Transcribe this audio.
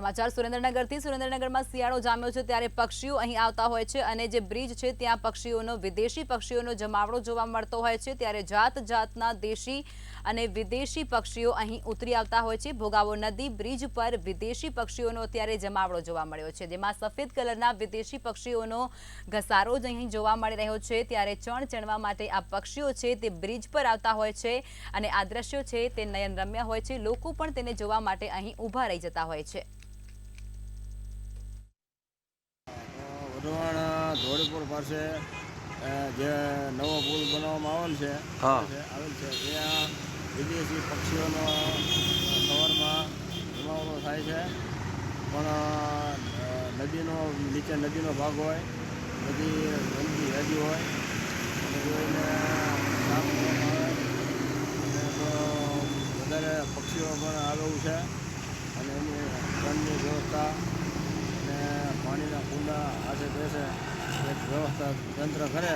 સમાચાર સુરેન્દ્રનગરથી સુરેન્દ્રનગરમાં શિયાળો જામ્યો છે ત્યારે પક્ષીઓ અહીં આવતા હોય છે અને જે બ્રિજ છે ત્યાં પક્ષીઓનો વિદેશી પક્ષીઓનો જમાવડો જોવા મળતો હોય છે ત્યારે જાત જાતના દેશી અને વિદેશી પક્ષીઓ અહીં ઉતરી આવતા હોય છે। ભોગાવો નદી બ્રિજ પર વિદેશી પક્ષીઓનો અત્યારે જમાવડો જોવા મળ્યો છે જેમાં સફેદ કલરના વિદેશી પક્ષીઓનો ઘસારો જ અહીં જોવા મળી રહ્યો છે ત્યારે ચણ ચણવા માટે આ પક્ષીઓ છે તે બ્રિજ પર આવતા હોય છે અને આ દ્રશ્યો છે તે નયનરમ્ય હોય છે। લોકો પણ તેને જોવા માટે અહીં ઊભા રહી જતા હોય છે। વઢવાણ ધોળીપુર પાસે જે નવો પુલ બનાવવામાં આવેલ છે ત્યાં વિદેશી પક્ષીઓનો સવારમાં જમાવડો થાય છે પણ નદીનો નીચે નદીનો ભાગ હોય નદી ગંદકી હેડી હોય અને જોઈને સાફ કરવામાં આવે અને તો વધારે પક્ષીઓ પણ આવેલું છે અને એની રણની વ્યવસ્થા અને પાણીના કુંડા હાથે બેસે એક વ્યવસ્થા તંત્ર કરે